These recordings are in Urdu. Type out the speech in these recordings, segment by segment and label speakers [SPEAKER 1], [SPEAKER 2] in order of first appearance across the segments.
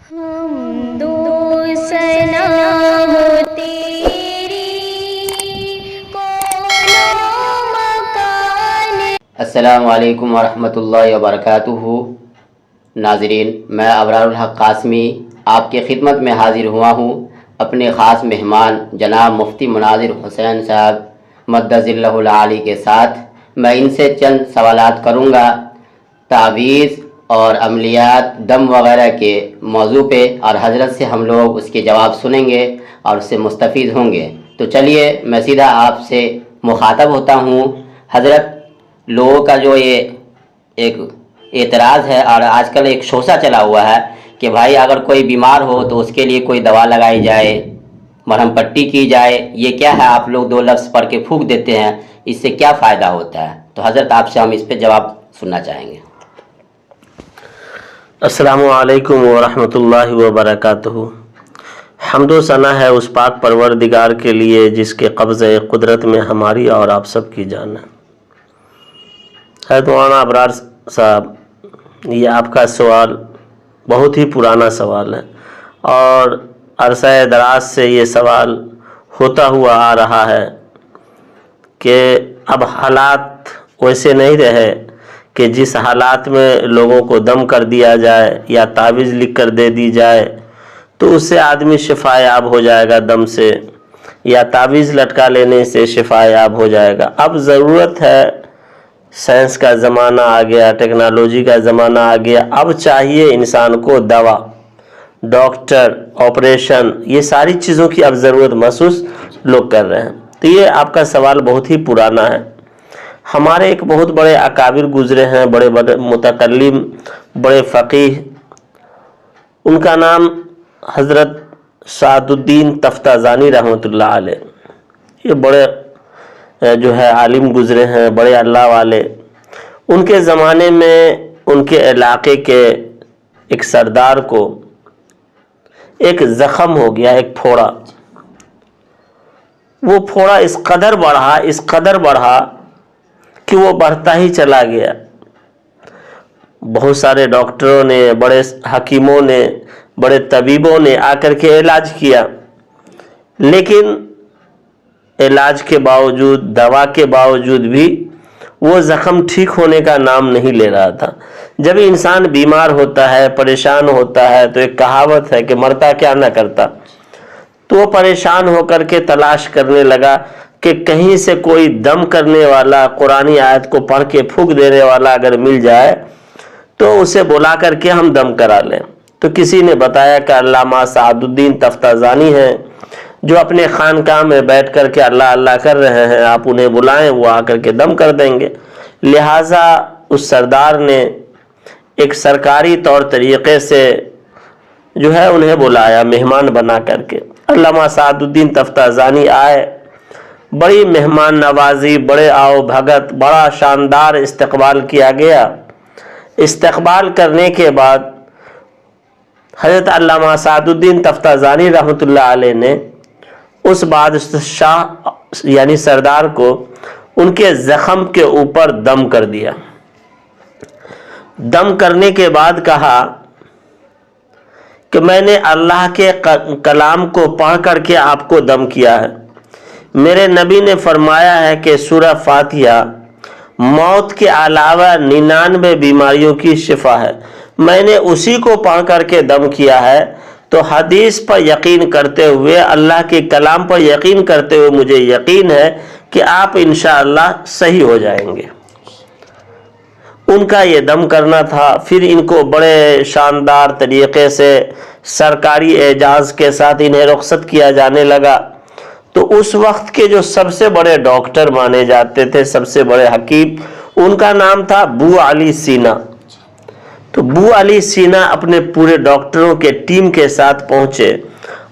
[SPEAKER 1] السلام علیکم ورحمۃ اللہ وبرکاتہ۔ ناظرین، میں ابرار الحق قاسمی آپ کی خدمت میں حاضر ہوا ہوں اپنے خاص مہمان جناب مفتی مناظر حسین صاحب مدظ اللہ العالی کے ساتھ۔ میں ان سے چند سوالات کروں گا تعویذ اور عملیات دم وغیرہ کے موضوع پہ، اور حضرت سے ہم لوگ اس کے جواب سنیں گے اور اس سے مستفید ہوں گے۔ تو چلیے میں سیدھا آپ سے مخاطب ہوتا ہوں۔ حضرت، لوگوں کا جو یہ ایک اعتراض ہے اور آج کل ایک شوشہ چلا ہوا ہے کہ بھائی اگر کوئی بیمار ہو تو اس کے لیے کوئی دوا لگائی جائے، مرہم پٹی کی جائے، یہ کیا ہے؟ آپ لوگ دو لفظ پڑھ کے پھونک دیتے ہیں، اس سے کیا فائدہ ہوتا ہے؟ تو حضرت آپ سے ہم اس پہ جواب سننا چاہیں گے۔
[SPEAKER 2] السلام علیکم ورحمۃ اللہ وبرکاتہ۔ حمد و ثنا ہے اس پاک پروردگار کے لیے جس کے قبضہ قدرت میں ہماری اور آپ سب کی جان ہے۔ حضرت مولانا ابرار صاحب، یہ آپ کا سوال بہت ہی پرانا سوال ہے اور عرصہ دراز سے یہ سوال ہوتا ہوا آ رہا ہے کہ اب حالات ویسے نہیں رہے کہ جس حالات میں لوگوں کو دم کر دیا جائے یا تعویذ لکھ کر دے دی جائے تو اس سے آدمی شفا یاب ہو جائے گا دم سے، یا تعویذ لٹکا لینے سے شفا یاب ہو جائے گا۔ اب ضرورت ہے، سائنس کا زمانہ آ گیا، ٹیکنالوجی کا زمانہ آ گیا، اب چاہیے انسان کو دوا، ڈاکٹر، آپریشن، یہ ساری چیزوں کی اب ضرورت محسوس لوگ کر رہے ہیں۔ تو یہ آپ کا سوال بہت ہی پرانا ہے۔ ہمارے ایک بہت بڑے اکابر گزرے ہیں، بڑے بڑے متکلم، بڑے فقیہ، ان کا نام حضرت سعد الدین تفتازانی رحمۃ اللہ علیہ، یہ بڑے جو ہے عالم گزرے ہیں، بڑے اللہ والے۔ ان کے زمانے میں ان کے علاقے کے ایک سردار کو ایک زخم ہو گیا، ایک پھوڑا۔ وہ پھوڑا اس قدر بڑھا کہ وہ بڑھتا ہی چلا گیا۔ بہت سارے ڈاکٹروں نے، بڑے حکیموں نے، بڑے طبیبوں نے آ کر کے علاج کیا، لیکن علاج کے باوجود، دوا کے باوجود بھی وہ زخم ٹھیک ہونے کا نام نہیں لے رہا تھا۔ جب انسان بیمار ہوتا ہے، پریشان ہوتا ہے، تو ایک کہاوت ہے کہ مرتا کیا نہ کرتا، تو وہ پریشان ہو کر کے تلاش کرنے لگا کہ کہیں سے کوئی دم کرنے والا، قرآنی آیت کو پڑھ کے پھونک دینے والا اگر مل جائے تو اسے بلا کر کے ہم دم کرا لیں۔ تو کسی نے بتایا کہ علامہ سعد الدین تفتازانی ہیں جو اپنے خانقاہ میں بیٹھ کر کے اللہ اللہ کر رہے ہیں، آپ انہیں بلائیں، وہ آ کر کے دم کر دیں گے۔ لہٰذا اس سردار نے ایک سرکاری طور طریقے سے جو ہے انہیں بلایا مہمان بنا کر کے۔ علامہ سعد الدین تفتازانی آئے، بڑی مہمان نوازی، بڑے آؤ بھگت، بڑا شاندار استقبال کیا گیا۔ استقبال کرنے کے بعد حضرت علامہ سعد الدین تفتازانی رحمۃ اللہ علیہ نے اس بادشاہ یعنی سردار کو ان کے زخم کے اوپر دم کر دیا۔ دم کرنے کے بعد کہا کہ میں نے اللہ کے کلام کو پڑھ کر کے آپ کو دم کیا ہے۔ میرے نبی نے فرمایا ہے کہ سورہ فاتحہ موت کے علاوہ 99 بیماریوں کی شفا ہے، میں نے اسی کو پڑھ کر کے دم کیا ہے۔ تو حدیث پر یقین کرتے ہوئے، اللہ کے کلام پر یقین کرتے ہوئے مجھے یقین ہے کہ آپ انشاءاللہ صحیح ہو جائیں گے۔ ان کا یہ دم کرنا تھا۔ پھر ان کو بڑے شاندار طریقے سے سرکاری اعزاز کے ساتھ انہیں رخصت کیا جانے لگا۔ تو اس وقت کے جو سب سے بڑے ڈاکٹر مانے جاتے تھے، سب سے بڑے حکیم، ان کا نام تھا بو علی سینا۔ تو بو علی سینا اپنے پورے ڈاکٹروں کے ٹیم کے ساتھ پہنچے،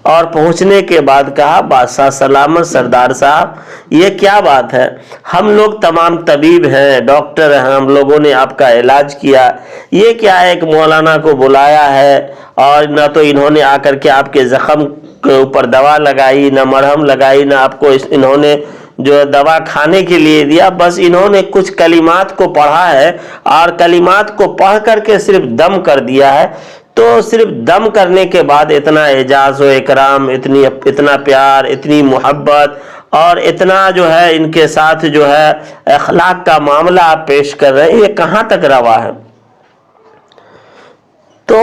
[SPEAKER 2] اور پہنچنے کے بعد کہا بادشاہ سلامت سردار صاحب یہ کیا بات ہے، ہم لوگ تمام طبیب ہیں، ڈاکٹر ہیں، ہم لوگوں نے آپ کا علاج کیا، یہ کیا ہے ایک مولانا کو بلایا ہے اور نہ تو انہوں نے آ کر کے آپ کے زخم کے اوپر دوا لگائی، نہ مرہم لگائی، نہ آپ کو انہوں نے جو دوا کھانے کے لیے دیا، بس انہوں نے کچھ کلمات کو پڑھا ہے اور کلمات کو پڑھ کر کے صرف دم کر دیا ہے۔ تو صرف دم کرنے کے بعد اتنا اعزاز و اکرام، اتنا پیار، اتنی محبت اور اتنا جو ہے ان کے ساتھ جو ہے اخلاق کا معاملہ آپ پیش کر رہے ہیں، یہ کہاں تک روا ہے؟ تو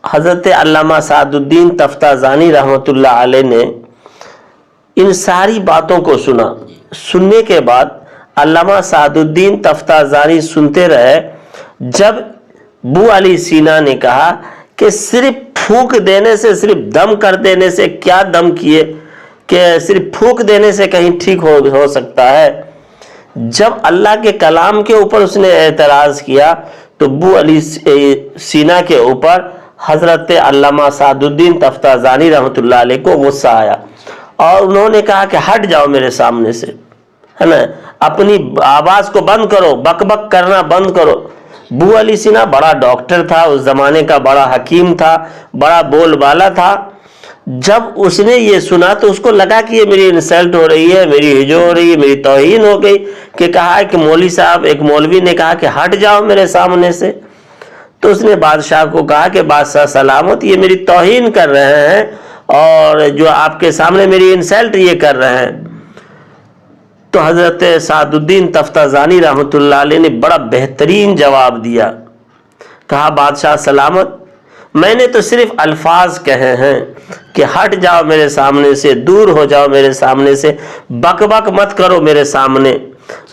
[SPEAKER 2] حضرت علامہ سعد الدین تفتازانی رحمۃ اللہ علیہ نے ان ساری باتوں کو سنا۔ سننے کے بعد علامہ سعد الدین تفتازانی سنتے رہے، جب بو علی سینا نے کہا کہ صرف پھونک دینے سے، صرف دم کر دینے سے، کیا دم کیے کہ صرف پھونک دینے سے کہیں ٹھیک ہو سکتا ہے؟ جب اللہ کے کلام کے اوپر اس نے اعتراض کیا تو بو علی سینا کے اوپر حضرت علامہ سعد الدین تفتازانی رحمۃ اللہ علیہ کو غصہ آیا اور انہوں نے کہا کہ ہٹ جاؤ میرے سامنے سے، ہے نا، اپنی آواز کو بند کرو، بک بک کرنا بند کرو۔ بو علی سینا بڑا ڈاکٹر تھا، اس زمانے کا بڑا حکیم تھا، بڑا بول بالا تھا۔ جب اس نے یہ سنا تو اس کو لگا کہ یہ میری انسلٹ ہو رہی ہے، میری ہجو ہو رہی ہے، میری توہین ہو گئی، کہ کہا ہے کہ مولوی صاحب، ایک مولوی نے کہا کہ ہٹ جاؤ میرے سامنے سے۔ تو اس نے بادشاہ کو کہا کہ بادشاہ سلامت، یہ میری توہین کر رہے ہیں اور جو آپ کے سامنے میری انسلٹ یہ کر رہے ہیں۔ تو حضرت سعد الدین تفتازانی رحمۃ اللہ علیہ نے بڑا بہترین جواب دیا، کہا بادشاہ سلامت، میں نے تو صرف الفاظ کہے ہیں کہ ہٹ جاؤ میرے سامنے سے، دور ہو جاؤ میرے سامنے سے، بک بک مت کرو میرے سامنے۔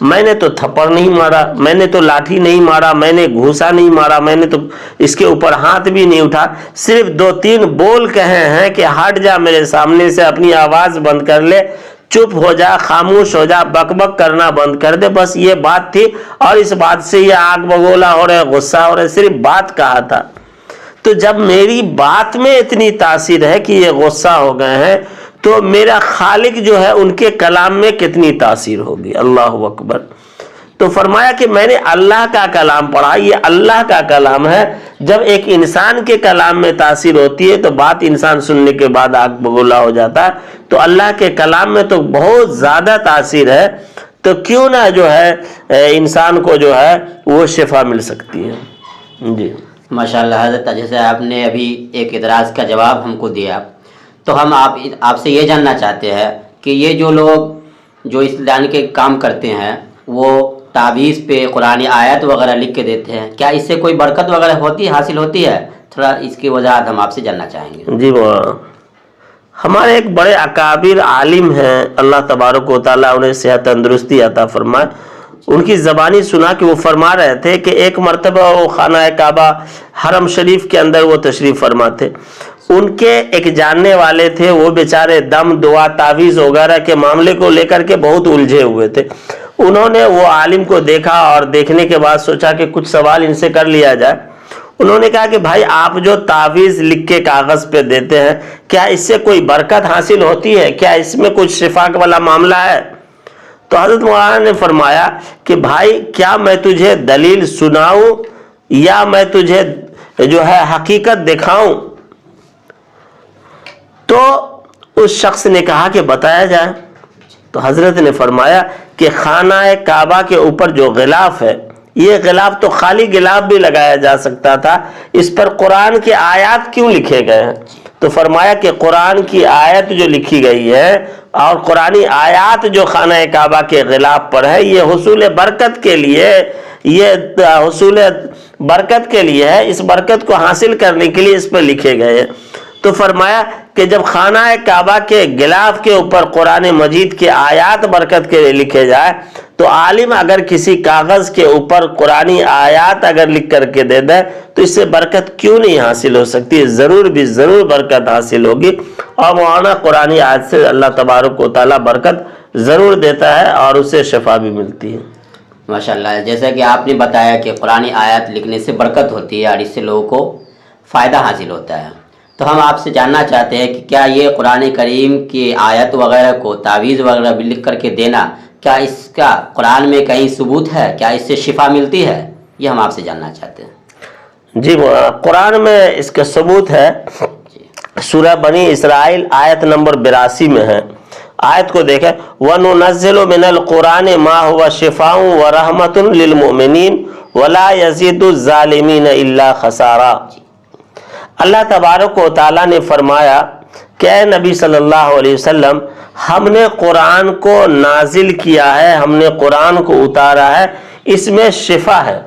[SPEAKER 2] میں نے تو تھپڑ نہیں مارا، میں نے تو لاٹھی نہیں مارا، میں نے گھوسا نہیں مارا، میں نے تو اس کے اوپر ہاتھ بھی نہیں اٹھا، صرف 2-3 بول کہے ہیں کہ ہٹ جا میرے سامنے سے، اپنی آواز بند کر لے، چپ ہو جا، خاموش ہو جا، بک بک کرنا بند کر دے، بس یہ بات تھی۔ اور اس بات سے یہ آگ بگولا ہو رہے، غصہ ہو رہے، صرف بات کہا تھا۔ تو جب میری بات میں اتنی تاثیر ہے کہ یہ غصہ ہو گئے ہیں، تو میرا خالق جو ہے ان کے کلام میں کتنی تاثیر ہوگی، اللہ اکبر۔ تو فرمایا کہ میں نے اللہ کا کلام پڑھا، یہ اللہ کا کلام ہے۔ جب ایک انسان کے کلام میں تاثیر ہوتی ہے تو بات انسان سننے کے بعد آگ بگولا ہو جاتا ہے، تو اللہ کے کلام میں تو بہت زیادہ تاثیر ہے، تو کیوں نہ جو ہے انسان کو جو ہے وہ شفا مل سکتی ہے۔ جی
[SPEAKER 1] ماشاءاللہ حضرت، جیسے آپ نے ابھی ایک اعتراض کا جواب ہم کو دیا، تو ہم آپ سے یہ جاننا چاہتے ہیں کہ یہ جو لوگ جو اس لائن کے کام کرتے ہیں وہ تعویذ پہ قرآن آیت وغیرہ لکھ کے دیتے ہیں، کیا اس سے کوئی برکت وغیرہ حاصل ہوتی ہے؟ تھوڑا اس کی وضاحت ہم آپ سے جاننا چاہیں گے۔
[SPEAKER 2] جی، وہ ہمارے ایک بڑے اکابر عالم ہیں، اللہ تبارک و تعالیٰ انہیں صحت تندرستی عطا فرمائے، ان کی زبانی سنا کہ وہ فرما رہے تھے کہ ایک مرتبہ وہ خانہ کعبہ حرم شریف کے اندر وہ تشریف فرما تھے۔ ان کے ایک جاننے والے تھے، وہ بیچارے دم، دعا، تعویذ وغیرہ کے معاملے کو لے کر کے بہت الجھے ہوئے تھے۔ انہوں نے وہ عالم کو دیکھا اور دیکھنے کے بعد سوچا کہ کچھ سوال ان سے کر لیا جائے۔ انہوں نے کہا کہ بھائی، آپ جو تعویذ لکھ کے کاغذ پہ دیتے ہیں، کیا اس سے کوئی برکت حاصل ہوتی ہے؟ کیا اس میں کچھ شفا والا معاملہ ہے؟ تو حضرت مولانا نے فرمایا کہ بھائی، کیا میں تجھے دلیل سناؤں یا میں تجھے جو ہے حقیقت دکھاؤں؟ تو اس شخص نے کہا کہ بتایا جائے۔ تو حضرت نے فرمایا کہ خانہ کعبہ کے اوپر جو غلاف ہے، یہ غلاف تو خالی غلاف بھی لگایا جا سکتا تھا، اس پر قرآن کی آیات کیوں لکھے گئے ہیں؟ تو فرمایا کہ قرآن کی آیت جو لکھی گئی ہے اور قرآنی آیات جو خانہ کعبہ کے غلاف پر ہے، یہ حصول برکت کے لیے، یہ حصول برکت کے لیے ہے، اس برکت کو حاصل کرنے کے لیے اس پر لکھے گئے ہیں۔ تو فرمایا کہ جب خانہ کعبہ کے غلاف کے اوپر قرآن مجید کی آیات برکت کے لیے لکھے جائے، تو عالم اگر کسی کاغذ کے اوپر قرآنی آیات اگر لکھ کر کے دے دے تو اس سے برکت کیوں نہیں حاصل ہو سکتی؟ ضرور بھی ضرور برکت حاصل ہوگی، اور مولانا قرآنی آیت سے اللہ تبارک و تعالیٰ برکت ضرور دیتا ہے اور اسے شفا بھی ملتی ہے۔
[SPEAKER 1] ماشاءاللہ، جیسا کہ آپ نے بتایا کہ قرآنی آیات لکھنے سے برکت ہوتی ہے اور اس سے لوگوں کو فائدہ حاصل ہوتا ہے، تو ہم آپ سے جاننا چاہتے ہیں کہ کیا یہ قرآن کریم کی آیت وغیرہ کو تعویذ وغیرہ بھی لکھ کر کے دینا، کیا اس کا قرآن میں کہیں ثبوت ہے؟ کیا اس سے شفا ملتی ہے؟ یہ ہم آپ سے جاننا چاہتے ہیں۔
[SPEAKER 2] جی، قرآن میں اس کا ثبوت ہے، سورہ بنی اسرائیل آیت نمبر 82 میں ہے۔ آیت کو دیکھیں، وَنُنَزِّلُ مِنَ الْقُرْآنِ مَا هُوَ شِفَاءٌ وَرَحْمَةٌ لِّلْمُؤْمِنِينَ وَلَا يَزِيدُ الظَّالِمِينَ إِلَّا خَسَارًا۔ اللہ تبارک و تعالیٰ نے فرمایا کہ اے نبی صلی اللہ علیہ وسلم، ہم نے قرآن کو نازل کیا ہے، ہم نے قرآن کو اتارا ہے، اس میں شفا ہے۔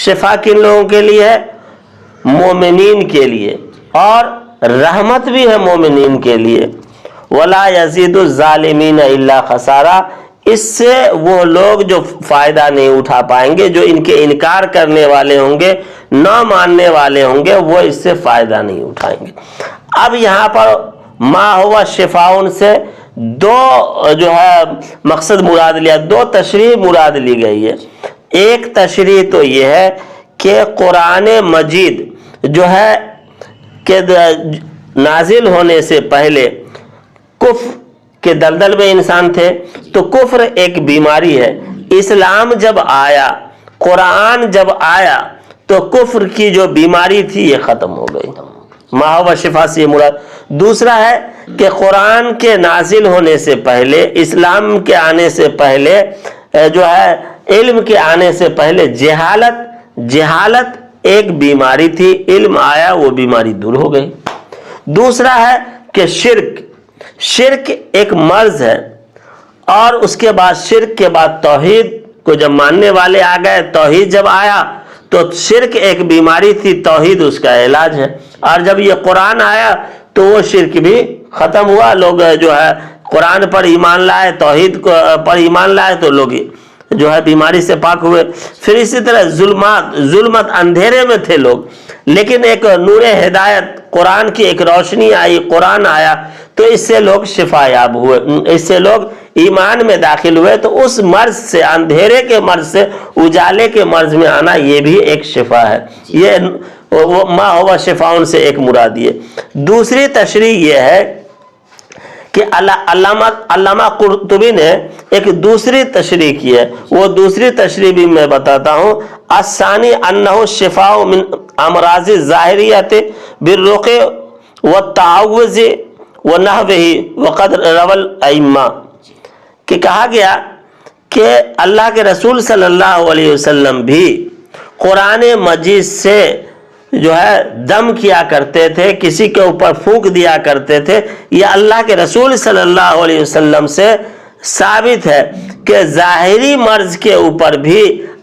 [SPEAKER 2] شفا کن لوگوں کے لیے ہے؟ مومنین کے لیے، اور رحمت بھی ہے مومنین کے لیے۔ وَلَا يَزِيدُ الظَّالِمِينَ إِلَّا خَسَارًا، اس سے وہ لوگ جو فائدہ نہیں اٹھا پائیں گے، جو ان کے انکار کرنے والے ہوں گے، نہ ماننے والے ہوں گے، وہ اس سے فائدہ نہیں اٹھائیں گے۔ اب یہاں پر ما ہوا شفاؤن سے دو جو ہے مقصد مراد لیا، دو تشریح مراد لی گئی ہے۔ ایک تشریح تو یہ ہے کہ قرآن مجید جو ہے کہ نازل ہونے سے پہلے کفر کے دلدل میں انسان تھے، تو کفر ایک بیماری ہے۔ اسلام جب آیا، قرآن جب آیا، تو کفر کی جو بیماری تھی یہ ختم ہو گئی۔ ما ہوا شفا سے مراد۔ دوسرا ہے کہ قرآن کے نازل ہونے سے پہلے، اسلام کے آنے سے پہلے، جو ہے علم کے آنے سے پہلے جہالت ایک بیماری تھی، علم آیا وہ بیماری دور ہو گئی۔ دوسرا ہے کہ شرک ایک مرض ہے، اور اس کے بعد شرک کے بعد توحید کو جب ماننے والے آ گئے، توحید جب آیا تو شرک ایک بیماری تھی، توحید اس کا علاج ہے۔ اور جب یہ قرآن آیا تو وہ شرک بھی ختم ہوا، لوگ جو ہے قرآن پر ایمان لائے، توحید پر ایمان لائے، تو لوگ جو ہے بیماری سے پاک ہوئے۔ پھر اسی طرح ظلمت اندھیرے میں تھے لوگ، لیکن ایک نور ہدایت قرآن کی ایک روشنی آئی، قرآن آیا، تو اس سے لوگ شفا یاب ہوئے، اس سے لوگ ایمان میں داخل ہوئے۔ تو اس مرض سے، اندھیرے کے مرض سے اجالے کے مرض میں آنا، یہ بھی ایک شفا ہے۔ یہ ما ہوا شفاؤن سے ایک مراد یہ۔ دوسری تشریح یہ ہے کہ علامہ قرطبی نے ایک دوسری تشریح کی ہے، وہ دوسری تشریح بھی میں بتاتا ہوں۔ الثانی انہ شفاء من امراض ظاہریت بالرقی والتعوذ ونحوہ وقد روى الائمہ، کہ کہا گیا کہ اللہ کے رسول صلی اللہ علیہ وسلم بھی قرآن مجید سے جو ہے دم کیا کرتے تھے، کسی کے اوپر پھونک دیا کرتے تھے۔ یہ اللہ کے رسول صلی اللہ علیہ وسلم سے ثابت ہے کہ ظاہری مرض کے اوپر بھی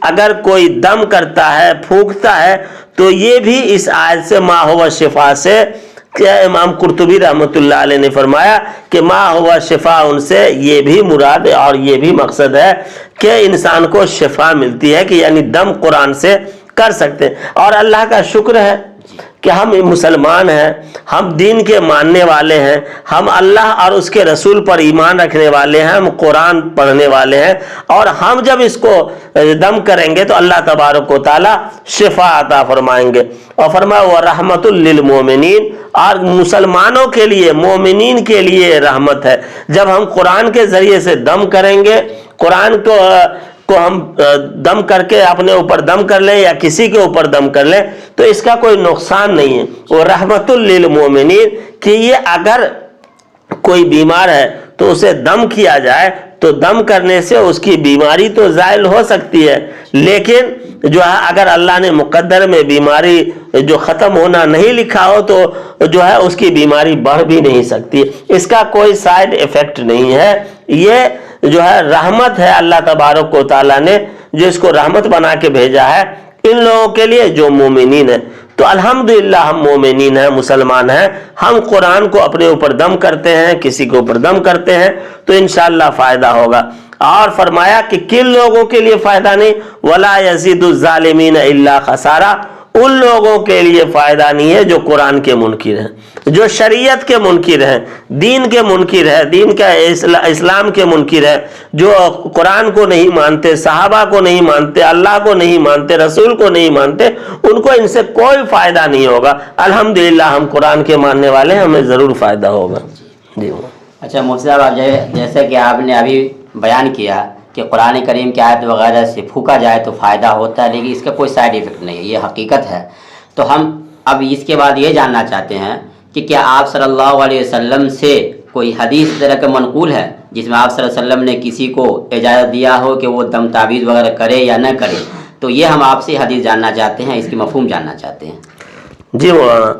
[SPEAKER 2] اگر کوئی دم کرتا ہے، پھونکتا ہے، تو یہ بھی اس آیت سے ما ہوا شفا سے، کہ امام قرطبی رحمۃ اللہ علیہ نے فرمایا کہ ما ہوا شفا ان سے یہ بھی مراد ہے، اور یہ بھی مقصد ہے کہ انسان کو شفا ملتی ہے، کہ یعنی دم قرآن سے کر سکتے ہیں۔ اور اللہ کا شکر ہے کہ ہم مسلمان ہیں، ہم دین کے ماننے والے ہیں، ہم اللہ اور اس کے رسول پر ایمان رکھنے والے ہیں، ہم قرآن پڑھنے والے ہیں، اور ہم جب اس کو دم کریں گے تو اللہ تبارک و تعالی شفا عطا فرمائیں گے۔ اور فرمایا وَرَحْمَةٌ لِّلْمُؤْمِنِينَ، اور مسلمانوں کے لیے، مومنین کے لیے رحمت ہے۔ جب ہم قرآن کے ذریعے سے دم کریں گے، قرآن کو ہم دم کر کے اپنے اوپر دم کر لیں یا کسی کے اوپر دم کر لیں، تو اس کا کوئی نقصان نہیں ہے۔ وہ رحمت للمؤمنین، کہ یہ اگر کوئی بیمار ہے تو اسے دم کیا جائے، تو دم کرنے سے اس کی بیماری تو زائل ہو سکتی ہے، لیکن جو ہے اگر اللہ نے مقدر میں بیماری جو ختم ہونا نہیں لکھا ہو، تو جو ہے اس کی بیماری بڑھ بھی نہیں سکتی، اس کا کوئی سائیڈ ایفیکٹ نہیں ہے۔ یہ جو ہے رحمت ہے اللہ تبارک و تعالیٰ نے جو اس کو رحمت بنا کے بھیجا ہے ان لوگوں کے لیے جو مومنین ہیں۔ تو الحمدللہ ہم مومنین ہیں، مسلمان ہیں، ہم قرآن کو اپنے اوپر دم کرتے ہیں، کسی کے اوپر دم کرتے ہیں، تو انشاءاللہ فائدہ ہوگا۔ اور فرمایا کہ کن لوگوں کے لیے فائدہ نہیں، وَلَا يَزِيدُ الظَّالِمِينَ إِلَّا خَسَارًا، ان لوگوں کے لیے فائدہ نہیں ہے جو قرآن کے منکر ہیں، جو شریعت کے منکر ہیں، دین کے منکر ہے، دین کا اسلام کے منکر ہے، جو قرآن کو نہیں مانتے، صحابہ کو نہیں مانتے، اللہ کو نہیں مانتے، رسول کو نہیں مانتے، ان کو ان سے کوئی فائدہ نہیں ہوگا۔ الحمدللہ ہم قرآن کے ماننے والے ہیں، ہمیں ضرور فائدہ ہوگا۔ جی
[SPEAKER 1] اچھا مفتی صاحب، جیسے کہ آپ نے ابھی بیان کیا کہ قرآن کریم کی آیت وغیرہ سے پھونکا جائے تو فائدہ ہوتا ہے، لیکن اس کا کوئی سائیڈ ایفیکٹ نہیں ہے، یہ حقیقت ہے۔ تو ہم اب اس کے بعد یہ جاننا چاہتے ہیں کہ کیا آپ صلی اللہ علیہ وسلم سے کوئی حدیث اس طرح کا منقول ہے جس میں آپ صلی اللہ علیہ وسلم نے کسی کو اجازت دیا ہو کہ وہ دم تعویذ وغیرہ کرے یا نہ کرے؟ تو یہ ہم آپ سے حدیث جاننا چاہتے ہیں، اس کی مفہوم جاننا چاہتے ہیں۔
[SPEAKER 2] جی مولانا،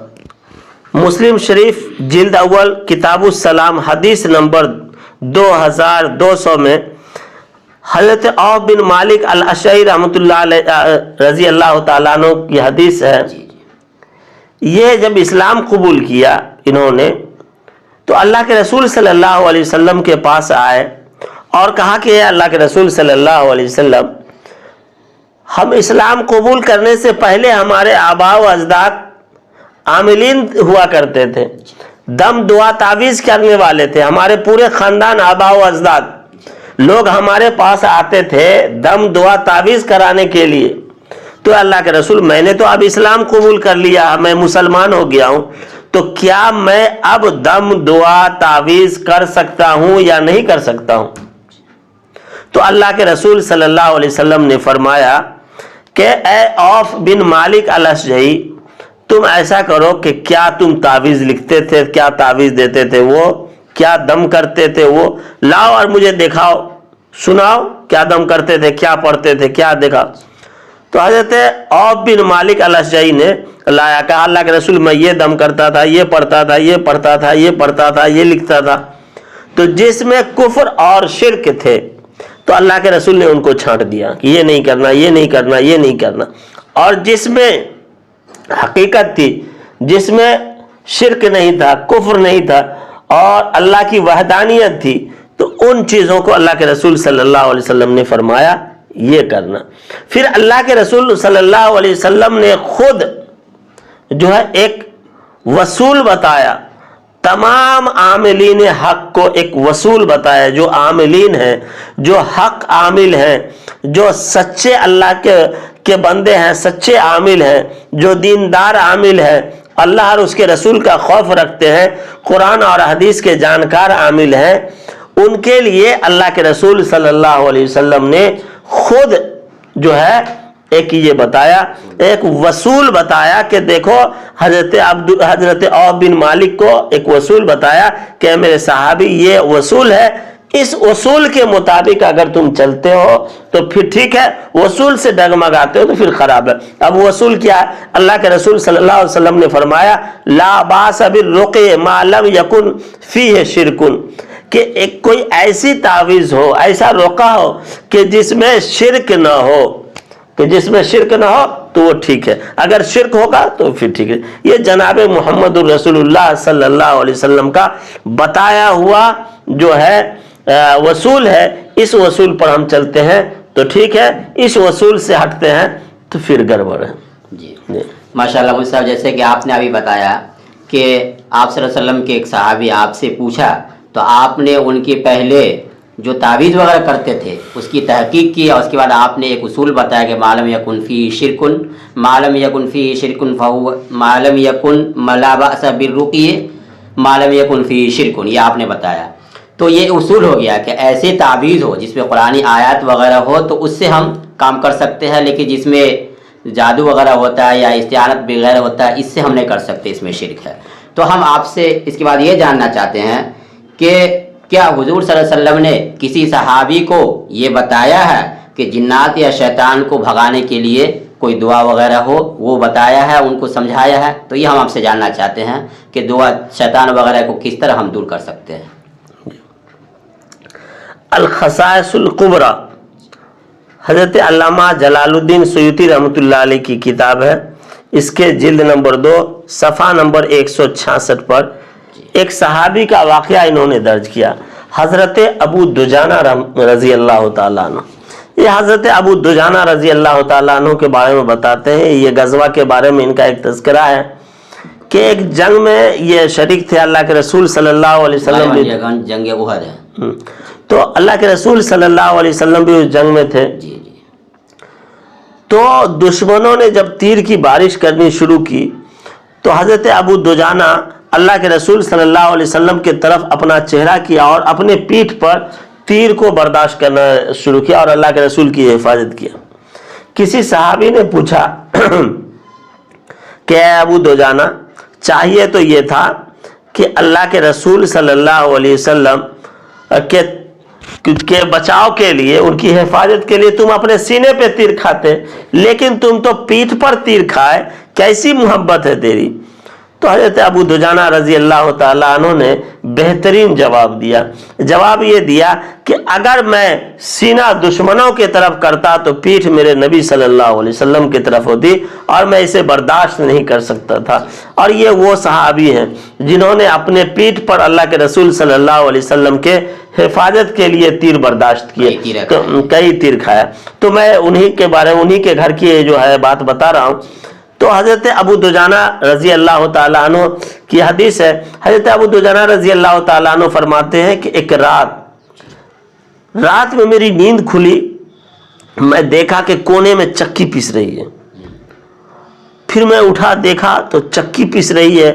[SPEAKER 2] مسلم شریف جلد اول کتاب السلام حدیث نمبر 2200 میں حضرت عوف بن مالک الاشعری رحمۃ اللہ علیہ رضی اللہ تعالیٰ عنہ کی حدیث ہے. یہ جب اسلام قبول کیا انہوں نے تو اللہ کے رسول صلی اللہ علیہ وسلم کے پاس آئے اور کہا کہ اے اللہ کے رسول صلی اللہ علیہ وسلم، ہم اسلام قبول کرنے سے پہلے ہمارے آباء و اجداد عاملین ہوا کرتے تھے، دم دعا تعویذ کرنے والے تھے. ہمارے پورے خاندان آباء و اجداد لوگ ہمارے پاس آتے تھے دم دعا تعویذ کرانے کے لیے. تو اللہ کے رسول، میں نے تو اب اسلام قبول کر لیا، میں مسلمان ہو گیا ہوں، تو کیا میں اب دم دعا تعویذ کر سکتا ہوں یا نہیں کر سکتا ہوں؟ تو اللہ کے رسول صلی اللہ علیہ وسلم نے فرمایا کہ اے عوف بن مالک الاشجعی، تم ایسا کرو کہ کیا تم تعویذ لکھتے تھے، کیا تعویذ دیتے تھے، وہ کیا دم کرتے تھے، وہ لاؤ اور مجھے دکھاؤ، سناؤ کیا دم کرتے تھے، کیا پڑھتے تھے، کیا دکھاؤ. تو حضرت عوف بن مالک الاشجعی نے لایا، کہا اللہ کے رسول میں یہ دم کرتا تھا، یہ پڑھتا تھا، یہ پڑھتا تھا، یہ پڑھتا تھا، یہ لکھتا تھا. تو جس میں کفر اور شرک تھے تو اللہ کے رسول نے ان کو چھانٹ دیا کہ یہ نہیں کرنا، یہ نہیں کرنا، یہ نہیں کرنا. اور جس میں حقیقت تھی، جس میں شرک نہیں تھا، کفر نہیں تھا اور اللہ کی وحدانیت تھی، تو ان چیزوں کو اللہ کے رسول صلی اللہ علیہ وسلم نے فرمایا یہ کرنا. پھر اللہ کے رسول صلی اللہ علیہ وسلم نے خود جو ہے ایک وصول بتایا، تمام عاملین حق کو ایک وصول بتایا. جو عاملین ہیں، جو حق عامل ہیں، جو سچے اللہ کے بندے ہیں، سچے عامل ہیں، جو دیندار عامل ہیں، اللہ اور اس کے رسول کا خوف رکھتے ہیں، قرآن اور حدیث کے جانکار عامل ہیں، ان کے لیے اللہ کے رسول صلی اللہ علیہ وسلم نے خود جو ہے ایک یہ بتایا، ایک وصول بتایا کہ دیکھو حضرت عوف بن مالک کو ایک وصول بتایا کہ میرے صحابی یہ وصول ہے، اس اصول کے مطابق اگر تم چلتے ہو تو پھر ٹھیک ہے، وصول سے ڈگمگاتے ہو تو پھر خراب ہے. اب وصول کیا ہے؟ اللہ کے رسول صلی اللہ علیہ وسلم نے فرمایا لا باس بالرقی ما لم یکن فیہ شرک، کہ ایک کوئی ایسی تعویذ ہو، ایسا رقیہ ہو کہ جس میں شرک نہ ہو، کہ جس میں شرک نہ ہو تو وہ ٹھیک ہے، اگر شرک ہوگا تو پھر ٹھیک ہے. یہ جناب محمد الرسول اللہ صلی اللہ علیہ وسلم کا بتایا ہوا جو ہے وصول ہے. اس وصول پر ہم چلتے ہیں تو ٹھیک ہے، اس وصول سے ہٹتے ہیں تو پھر گڑبڑ ہے.
[SPEAKER 1] جی ماشاءاللہ مفتی صاحب، جیسے کہ آپ نے ابھی بتایا کہ آپ صلی اللہ علیہ وسلم کے ایک صحابی آپ سے پوچھا تو آپ نے ان کے پہلے جو تعویذ وغیرہ کرتے تھے اس کی تحقیق کی، اور اس کے بعد آپ نے ایک اصول بتایا کہ معلوم یکن فی شرکن، معلوم یکن فی شرکن فہو معلوم یکن لا باس بالرقی معلوم یکن فی شرکن، یہ آپ نے بتایا. تو یہ اصول ہو گیا کہ ایسے تعویذ ہو جس میں قرآنی آیات وغیرہ ہو تو اس سے ہم کام کر سکتے ہیں، لیکن جس میں جادو وغیرہ ہوتا ہے یا استعانت بغیر ہوتا ہے اس سے ہم نہیں کر سکتے، اس میں شرک ہے. تو ہم آپ سے اس کے بعد یہ جاننا چاہتے ہیں کہ کیا حضور صلی اللہ علیہ وسلم نے کسی صحابی کو یہ بتایا ہے کہ جنات یا شیطان کو بھگانے کے لیے کوئی دعا وغیرہ ہو، وہ بتایا ہے، ان کو سمجھایا ہے؟ تو یہ ہم آپ سے جاننا چاہتے ہیں کہ دعا شیطان وغیرہ کو کس طرح ہم دور کر سکتے ہیں.
[SPEAKER 2] الخصائص القبریٰ حضرت علامہ جلال الدین سیوطی رحمۃ اللہ علیہ کی کتاب ہے. اس کے جلد نمبر 2 صفحہ نمبر 166 پر ایک صحابی کا واقعہ انہوں نے درج کیا، حضرت ابو دجانہ رضی اللہ تعالیٰ عنہ. یہ حضرت ابو دجانہ رضی اللہ تعالیٰ عنہ کے بارے میں بتاتے ہیں. یہ غزوہ کے بارے میں ان کا ایک تذکرہ ہے کہ ایک جنگ میں یہ شریک تھے. اللہ کے رسول صلی اللہ علیہ وسلم بھی
[SPEAKER 1] جنگ احد ہے،
[SPEAKER 2] تو اللہ کے رسول صلی اللہ علیہ وسلم بھی اس جنگ میں تھے. تو دشمنوں نے جب تیر کی بارش کرنی شروع کی تو حضرت ابو دجانہ اللہ کے رسول صلی اللہ علیہ وسلم کی طرف اپنا چہرہ کیا اور اپنے پیٹھ پر تیر کو برداشت کرنا شروع کیا اور اللہ کے رسول کی حفاظت کیا. کسی صحابی نے پوچھا کہ اے ابو دجانہ، چاہیے تو یہ تھا کہ اللہ کے رسول صلی اللہ علیہ وسلم کے کے بچاؤ کے لیے, ان کی حفاظت کے لیے تم اپنے سینے پہ تیر کھاتے, لیکن تم تو پیٹھ پر تیر کھائے, کیسی محبت ہے تیری. تو حضرت ابو دجانہ رضی اللہ تعالیٰ عنہ نے بہترین جواب دیا. جواب یہ دیا کہ اگر میں سینہ دشمنوں کی طرف کرتا تو پیٹھ میرے نبی صلی اللہ علیہ وسلم کی طرف ہوتی, اور میں اسے برداشت نہیں کر سکتا تھا. اور یہ وہ صحابی ہیں جنہوں نے اپنے پیٹھ پر اللہ کے رسول صلی اللہ علیہ وسلم کے حفاظت کے لیے تیر برداشت کیے, کئی تیر کھایا. تو میں انہی کے بارے میں, انہی کے گھر کی جو ہے بات بتا رہا ہوں. تو حضرت ابو دجانہ رضی اللہ تعالیٰ عنہ کی حدیث ہے. حضرت ابو دجانہ رضی اللہ تعالیٰ عنہ فرماتے ہیں کہ ایک رات میں میری نیند کھلی, میں دیکھا کہ کونے میں چکی پیس رہی ہے. پھر میں اٹھا, دیکھا تو چکی پیس رہی ہے.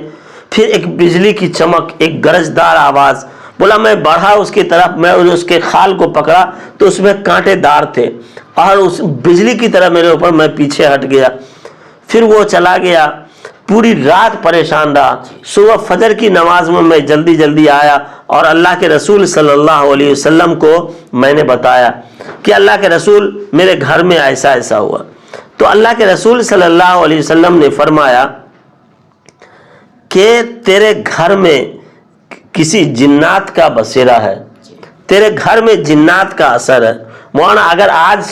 [SPEAKER 2] پھر ایک بجلی کی چمک, ایک گرجدار آواز. بولا میں بڑھا اس کی طرف, میں اس کے خال کو پکڑا تو اس میں کانٹے دار تھے, اور اس بجلی کی طرح میرے اوپر, میں پیچھے ہٹ گیا. پھر وہ چلا گیا. پوری رات پریشان رہا. صبح فجر کی نماز میں جلدی جلدی آیا اور اللہ کے رسول صلی اللہ علیہ وسلم کو میں نے بتایا کہ اللہ کے رسول میرے گھر میں ایسا ایسا ہوا. تو اللہ کے رسول صلی اللہ علیہ وسلم نے فرمایا کہ تیرے گھر میں کسی جنات کا بسیرا ہے, تیرے گھر میں جنات کا اثر ہے. مولانا اگر آج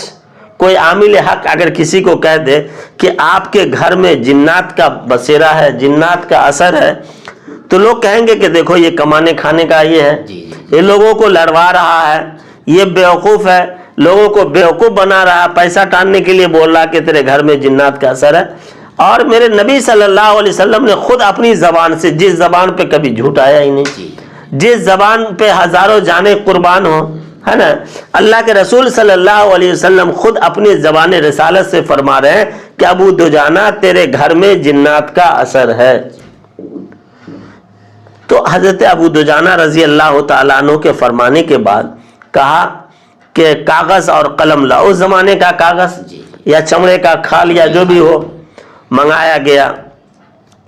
[SPEAKER 2] کوئی عامل حق اگر کسی کو کہہ دے کہ آپ کے گھر میں جنات کا بسیرا ہے, جنات کا اثر ہے, تو لوگ کہیں گے کہ دیکھو یہ کمانے کھانے کا یہ ہے, یہ لوگوں کو لڑوا رہا ہے, یہ بیوقوف ہے, لوگوں کو بیوقوف بنا رہا ہے, پیسہ ٹاننے کے لیے بول رہا کہ تیرے گھر میں جنات کا اثر ہے. اور میرے نبی صلی اللہ علیہ وسلم نے خود اپنی زبان سے, جس زبان پہ کبھی جھوٹ آیا ہی نہیں, جس زبان پہ ہزاروں جانیں قربان ہو, ہے نا, اللہ کے رسول صلی اللہ علیہ وسلم خود اپنی زبان رسالت سے فرما رہے ہیں کہ ابو دجانہ تیرے گھر میں جنات کا اثر ہے. تو حضرت ابو دجانہ رضی اللہ تعالیٰ عنہ کے فرمانے کے بعد کہا کہ کاغذ اور قلم لاؤ. اس زمانے کا کاغذ یا چمڑے کا کھال یا جو بھی ہو منگایا گیا.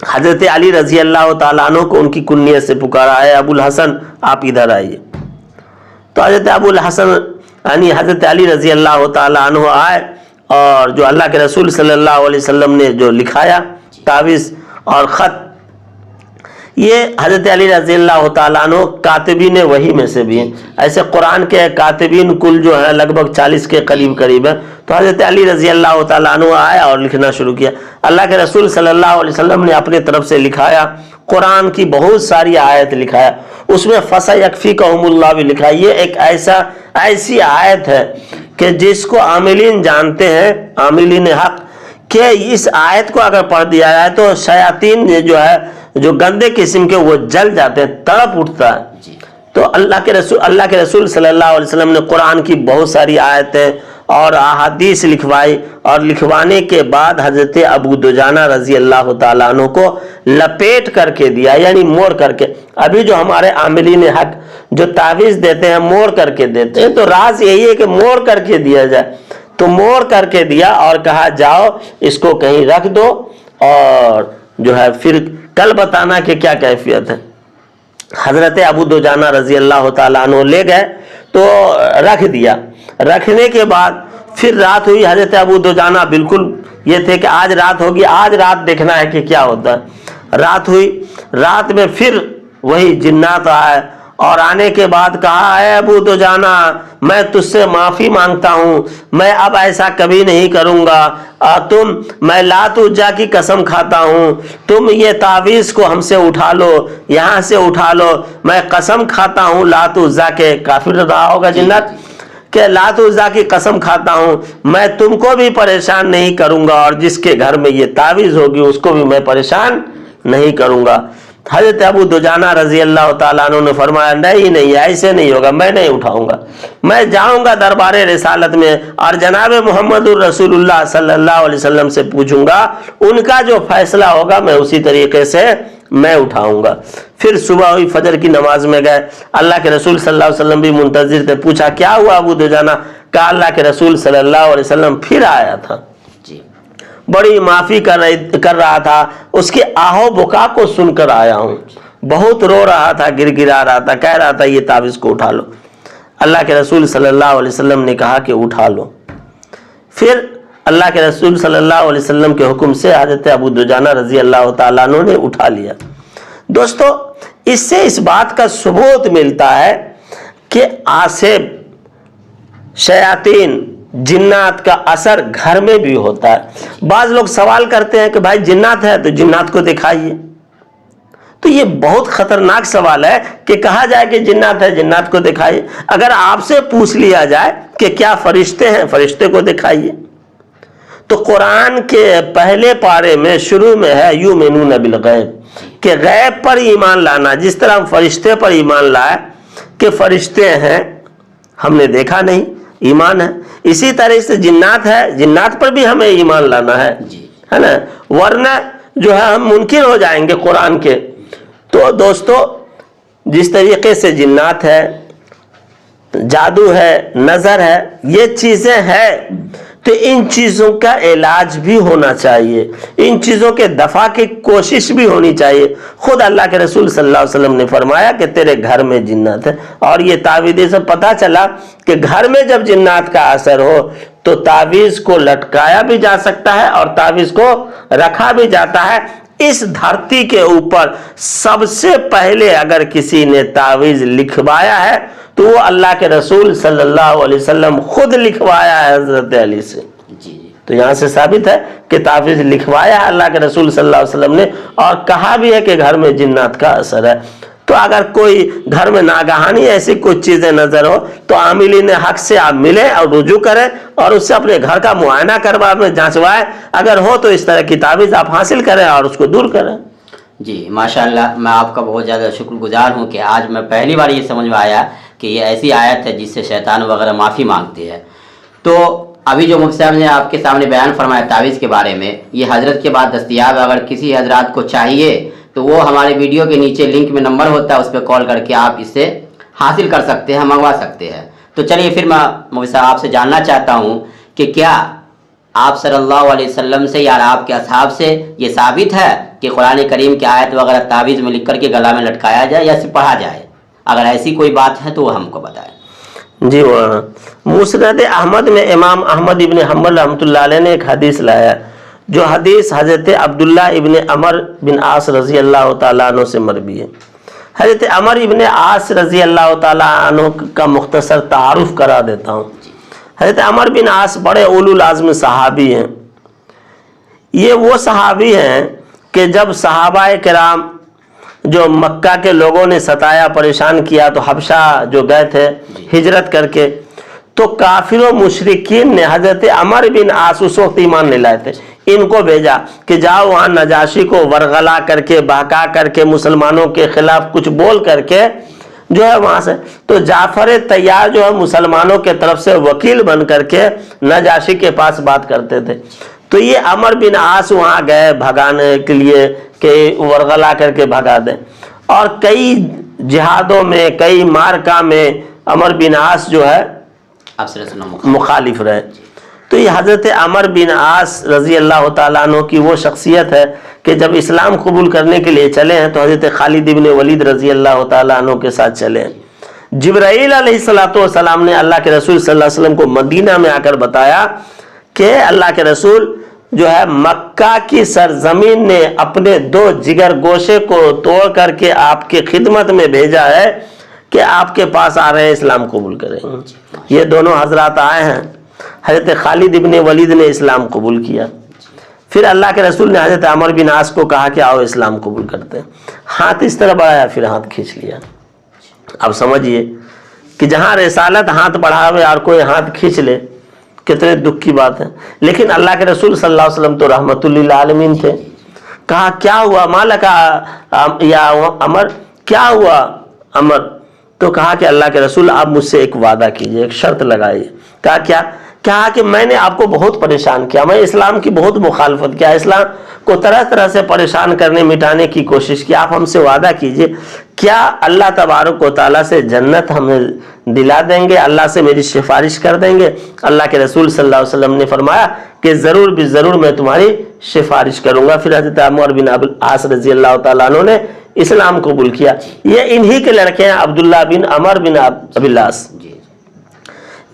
[SPEAKER 2] حضرت علی رضی اللہ تعالیٰ عنہ کو ان کی کنیت سے پکارا ہے, ابو الحسن آپ ادھر آئیے. تو حضرت ابو الحسن یعنی حضرت علی رضی اللہ تعالیٰ عنہ آئے, اور جو اللہ کے رسول صلی اللہ علیہ وسلم نے جو لکھایا تعویذ اور خط, یہ حضرت علی رضی اللہ تعالیٰ عنہ کاتبین وحی میں سے بھی ہیں. ایسے قرآن کے کاتبین کل جو ہیں لگ بھگ 40 کے قریب ہیں. تو حضرت علی رضی اللہ تعالیٰ عنہ آیا اور لکھنا شروع کیا. اللہ کے رسول صلی اللہ علیہ وسلم نے اپنے طرف سے لکھایا, قرآن کی بہت ساری آیت لکھایا, اس میں فَسَيَكْفِيكَهُمُ اللَّهُ بھی لکھا. یہ ایک ایسی آیت ہے کہ جس کو عاملین جانتے ہیں, عاملین حق, کہ اس آیت کو اگر پڑھ دیا جائے تو شیاطین جو ہے, جو گندے قسم کے, وہ جل جاتے ہیں, تڑپ اٹھتا ہے. تو اللہ کے رسول صلی اللہ علیہ وسلم نے قرآن کی بہت ساری آیتیں اور احادیث لکھوائی, اور لکھوانے کے بعد حضرت ابو دجانہ رضی اللہ تعالیٰ عنہ کو لپیٹ کر کے دیا, یعنی موڑ کر کے. ابھی جو ہمارے عاملین حق جو تعویذ دیتے ہیں موڑ کر کے دیتے ہیں, تو راز یہی ہے کہ موڑ کر کے دیا جائے. تو موڑ کر کے دیا اور کہا جاؤ اس کو کہیں رکھ دو, اور جو ہے پھر کل بتانا کہ کیا کیفیت ہے. حضرت ابو دجانہ رضی اللہ تعالیٰ عنہ لے گئے تو رکھ دیا. رکھنے کے بعد پھر رات ہوئی. حضرت ابو دجانہ بالکل یہ تھے کہ آج رات ہوگی, آج رات دیکھنا ہے کہ کیا ہوتا ہے. رات ہوئی, رات میں پھر وہی جنات آئے, اور آنے کے بعد کہا اے ابو دجانہ میں تجھ سے معافی مانگتا ہوں, میں اب ایسا کبھی نہیں کروں گا. میں لات عزا کی قسم کھاتا ہوں, تم یہ تعویذ کو ہم سے اٹھا لو, یہاں سے اٹھا لو. میں قسم کھاتا ہوں لات عزا کے, کافر رہا ہوگا جنات, کہ لات عزا کی قسم کھاتا ہوں میں تم کو بھی پریشان نہیں کروں گا, اور جس کے گھر میں یہ تعویذ ہوگی اس کو بھی میں پریشان نہیں کروں گا. حضرت ابو دجانہ رضی اللہ تعالیٰ عنہ نے فرمایا نہیں ایسے نہیں ہوگا, میں نہیں اٹھاؤں گا, میں جاؤں گا دربار رسالت میں اور جناب محمد الرسول اللہ صلی اللہ علیہ وسلم سے پوچھوں گا, ان کا جو فیصلہ ہوگا میں اسی طریقے سے میں اٹھاؤں گا. پھر صبح ہوئی, فجر کی نماز میں گئے. اللہ کے رسول صلی اللہ علیہ وسلم بھی منتظر تھے. پوچھا کیا ہوا ابو دجانہ؟ کہا اللہ کے رسول صلی اللہ علیہ وسلم پھر آیا تھا, بڑی معافی کر رہا تھا, اس کے آہو بکا کو سن کر آیا ہوں, بہت رو رہا تھا, گر گرا رہا تھا, کہہ رہا تھا یہ تعویذ کو اٹھا لو. اللہ کے رسول صلی اللہ علیہ وسلم نے کہا کہ اٹھا لو. پھر اللہ کے رسول صلی اللہ علیہ وسلم کے حکم سے حضرت ابو دجانہ رضی اللہ تعالیٰ عنہ نے اٹھا لیا. دوستو اس سے اس بات کا ثبوت ملتا ہے کہ آصب، شیاطین، جنات کا اثر گھر میں بھی ہوتا ہے. بعض لوگ سوال کرتے ہیں کہ بھائی جنات ہے تو جنات کو دکھائیے. تو یہ بہت خطرناک سوال ہے کہ کہا جائے کہ جنات ہے، جنات کو دکھائیے. اگر آپ سے پوچھ لیا جائے کہ کیا فرشتے ہیں، فرشتے کو دکھائیے. تو قرآن کے پہلے پارے میں شروع میں ہے یؤمنون بالغیب، کہ غیب پر ایمان لانا. جس طرح ہم فرشتے پر ایمان لائے کہ فرشتے ہیں، ہم نے دیکھا نہیں، ایمان ہے. اسی طرح سے جنات ہے، جنات پر بھی ہمیں ایمان لانا ہے نا، ورنہ جو ہے ہم منکر ہو جائیں گے قرآن کے. تو دوستو جس طریقے سے جنات ہے، جادو ہے، نظر ہے، یہ چیزیں ہیں، تو ان چیزوں کا علاج بھی ہونا چاہیے، ان چیزوں کے دفع کی کوشش بھی ہونی چاہیے. خود اللہ کے رسول صلی اللہ علیہ وسلم نے فرمایا کہ تیرے گھر میں جنات ہے. اور یہ تعویذ سے پتہ چلا کہ گھر میں جب جنات کا اثر ہو تو تعویذ کو لٹکایا بھی جا سکتا ہے اور تعویذ کو رکھا بھی جاتا ہے. اس دھرتی کے اوپر سب سے پہلے اگر کسی نے تعویذ لکھوایا ہے تو وہ اللہ کے رسول صلی اللہ علیہ وسلم خود لکھوایا ہے حضرت علی سے. تو یہاں سے ثابت ہے کہ تعویذ لکھوایا ہے اللہ کے رسول صلی اللہ علیہ وسلم نے، اور کہا بھی ہے کہ گھر میں جنات کا اثر ہے. تو اگر کوئی گھر میں ناگہانی ایسی کچھ چیزیں نظر ہو تو عاملین حق سے آپ ملیں اور رجوع کریں اور اس سے اپنے گھر کا معائنہ کروا جانچوائیں. اگر ہو تو اس طرح کی تعویذ آپ حاصل کریں اور اس کو دور کریں.
[SPEAKER 1] جی ماشاءاللہ، میں آپ کا بہت زیادہ شکر گزار ہوں کہ آج میں پہلی بار یہ سمجھ میں آیا کہ یہ ایسی آیت ہے جس سے شیطان وغیرہ معافی مانگتے ہیں. تو ابھی جو مفتی صاحب نے آپ کے سامنے بیان فرمایا تعویذ کے بارے میں، یہ حضرت کے بعد دستیاب. اگر کسی حضرات کو چاہیے تو وہ ہمارے ویڈیو کے نیچے لنک میں نمبر ہوتا ہے، اس پہ کال کر کے آپ اس سے حاصل کر سکتے ہیں، منگوا سکتے ہیں. تو چلیے پھر میں مفتی صاحب آپ سے جاننا چاہتا ہوں کہ کیا آپ صلی اللہ علیہ وسلم سے یا آپ کے اصحاب سے یہ ثابت ہے کہ قرآن کریم کی آیت وغیرہ تعویذ میں لکھ کر کے گلا میں لٹکایا جائے یا صرف پڑھا جائے؟ اگر ایسی کوئی بات ہے تو وہ ہم کو بتائیں.
[SPEAKER 2] جی مسند احمد میں امام احمد ابن حنبل رحمۃ اللہ علیہ نے ایک حدیث لایا، جو حدیث حضرت عبداللہ ابن عمر بن عاص رضی اللہ تعالیٰ عنہ سے مروی ہے. حضرت عمر ابن عاص رضی اللہ تعالیٰ عنہ کا مختصر تعارف کرا دیتا ہوں. حضرت عمر بن عاص بڑے اولو العزم صحابی ہیں. یہ وہ صحابی ہیں کہ جب صحابہ کرام جو مکہ کے لوگوں نے ستایا پریشان کیا تو حبشہ جو گئے تھے ہجرت کر کے، تو کافر و مشرکین نے حضرت عمر بن عاص اس وقت ایمان نہیں لائے تھے، ان کو بھیجا کہ جاؤ وہاں نجاشی کو ورغلا کر کے بہکا کر کے مسلمانوں کے خلاف کچھ بول کر کے جو ہے وہاں سے. تو جعفر طیار جو ہے مسلمانوں کے طرف سے وکیل بن کر کے نجاشی کے پاس بات کرتے تھے. تو یہ عمر بن عاص وہاں گئے بھگانے کے لیے کہ ورغلا کر کے بھگا دیں، اور کئی جہادوں میں کئی مارکا میں عمر بن عاص جو ہے مخالف رہے. تو یہ حضرت عمر بن عاص رضی اللہ تعالیٰ عنہ کی وہ شخصیت ہے کہ جب اسلام قبول کرنے کے لیے چلے ہیں تو حضرت خالد ابن ولید رضی اللہ تعالیٰ عنہ کے ساتھ چلے ہیں. جبرائیل علیہ السلام نے اللہ کے رسول صلی اللہ علیہ وسلم کو مدینہ میں آ کر بتایا کہ اللہ کے رسول جو ہے مکہ کی سرزمین نے اپنے 2 جگر گوشے کو توڑ کر کے آپ کی خدمت میں بھیجا ہے کہ آپ کے پاس آ رہے ہیں، اسلام قبول کریں. یہ دونوں حضرات آئے ہیں. حضرت خالد ابن ولید نے اسلام قبول کیا. پھر اللہ کے رسول نے حضرت عمر بن عاص کو کہا کہ آؤ اسلام قبول کرتے ہیں. ہاتھ اس طرح بڑھایا، پھر ہاتھ کھینچ لیا. اب سمجھیے کہ جہاں رسالت ہاتھ بڑھاوے اور کوئی ہاتھ کھینچ لے، کتنے دکھ کی بات ہے. لیکن اللہ کے رسول صلی اللہ علیہ وسلم تو رحمت للعالمین تھے. کہا کیا ہوا مالکا یا عمر، کیا ہوا عمر؟ تو کہا کہ اللہ کے رسول آپ مجھ سے ایک وعدہ کیجئے، ایک شرط لگائیے. کہا کیا؟ کہا کہ میں نے آپ کو بہت پریشان کیا، میں اسلام کی بہت مخالفت کیا، اسلام کو طرح طرح سے پریشان کرنے مٹانے کی کوشش کی. آپ ہم سے وعدہ کیجئے، کیا اللہ تبارک و تعالیٰ سے جنت ہمیں دلا دیں گے، اللہ سے میری سفارش کر دیں گے؟ اللہ کے رسول صلی اللہ علیہ وسلم نے فرمایا کہ ضرور بھی ضرور میں تمہاری سفارش کروں گا. پھر حضرت عمر بن عاص رضی اللہ تعالیٰ عنہ نے اسلام قبول کیا. یہ انہی کے لڑکے ہیں عبداللہ بن عمر بن عبد العاص.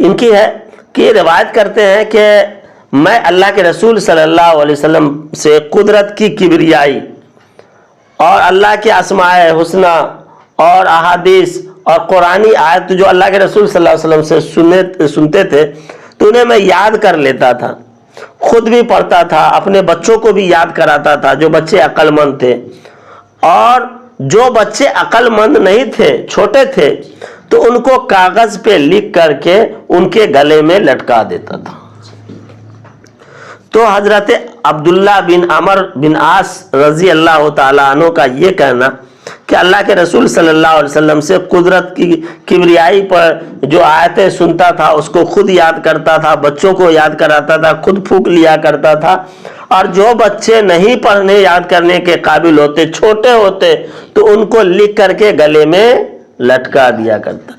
[SPEAKER 2] ان کی ہے کہ یہ روایت کرتے ہیں کہ میں اللہ کے رسول صلی اللہ علیہ وسلم سے قدرت کی کبریائی اور اللہ کے اسماء حسنہ اور احادیث اور قرآنی آیت جو اللہ کے رسول صلی اللہ علیہ وسلم سے سنتے تھے تو انہیں میں یاد کر لیتا تھا، خود بھی پڑھتا تھا، اپنے بچوں کو بھی یاد کراتا تھا جو بچے عقل مند تھے، اور جو بچے عقل مند نہیں تھے، چھوٹے تھے، تو ان کو کاغذ پہ لکھ کر کے ان کے گلے میں لٹکا دیتا تھا۔ تو حضرت عبداللہ بن عمر بن عاص رضی اللہ تعالیٰ عنہ کا یہ کہنا کہ اللہ کے رسول صلی اللہ علیہ وسلم سے قدرت کی کبریائی پر جو آیتیں سنتا تھا اس کو خود یاد کرتا تھا، بچوں کو یاد کراتا تھا، خود پھونک لیا کرتا تھا، اور جو بچے نہیں پڑھنے یاد کرنے کے قابل ہوتے، چھوٹے ہوتے، تو ان کو لکھ کر کے گلے میں لٹکا دیا کرتا۔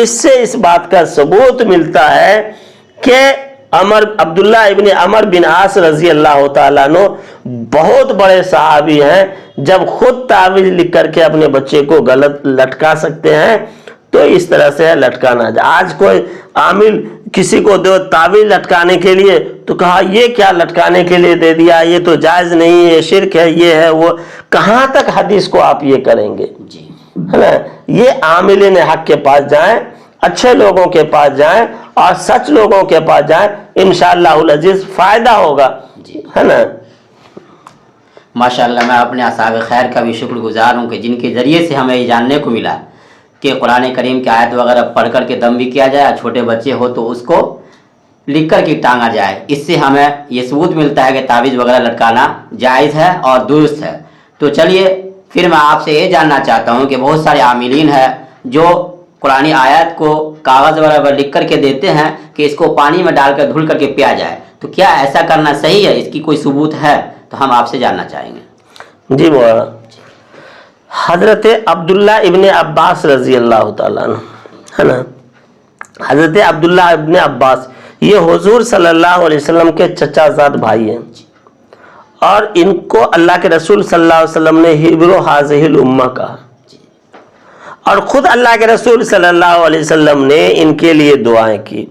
[SPEAKER 2] اس سے اس بات کا ثبوت ملتا ہے کہ عبداللہ ابن عمر بن عاص رضی اللہ تعالیٰ عنہ بہت بڑے صحابی ہیں، جب خود تعویذ لکھ کر کے اپنے بچے کو غلط لٹکا سکتے ہیں تو اس طرح سے لٹکانا جائے۔ آج کوئی عامل کسی کو دو تعویذ لٹکانے کے لیے تو کہا یہ کیا لٹکانے کے لیے دے دیا، یہ تو جائز نہیں ہے، شرک ہے، یہ ہے وہ، کہاں تک حدیث کو آپ یہ کریں گے؟ ہے نا؟ یہ عاملین حق کے پاس جائیں، اچھے لوگوں کے پاس جائیں اور سچ لوگوں کے پاس جائیں، انشاءاللہ العزیز فائدہ ہوگا، ہے نا؟
[SPEAKER 1] ماشاءاللہ میں اپنے اصحاب خیر کا بھی شکر گزار ہوں کہ جن کے ذریعے سے ہمیں یہ جاننے کو ملا کہ قرآن کریم کی آیت وغیرہ پڑھ کر کے دم بھی کیا جائے، اور چھوٹے بچے ہو تو اس کو لکھ کر کے ٹانگا جائے۔ اس سے ہمیں یہ ثبوت ملتا ہے کہ تعویذ وغیرہ لٹکانا جائز ہے اور درست ہے۔ تو چلیے پھر میں آپ سے یہ جاننا چاہتا ہوں کہ بہت سارے عاملین ہیں جو قرآن آیات کو کاغذ وغیرہ پر لکھ کر کے دیتے ہیں کہ اس کو پانی میں ڈال کر دھل کر کے پیا جائے، تو کیا ایسا کرنا صحیح ہے؟ اس کی کوئی ثبوت ہے تو ہم آپ سے جاننا چاہیں گے۔
[SPEAKER 2] جی مولانا، حضرت عبداللہ ابن عباس رضی اللہ تعالیٰ عنہ، ہے نا، حضرت عبداللہ ابن عباس یہ حضور صلی اللہ علیہ وسلم کے چچا زاد بھائی ہیں، اور ان کو اللہ کے رسول صلی اللہ علیہ وسلم نے حبر حاضہ الامہ کہا، اور خود اللہ کے رسول صلی اللہ علیہ وسلم نے ان کے لیے دعائیں کی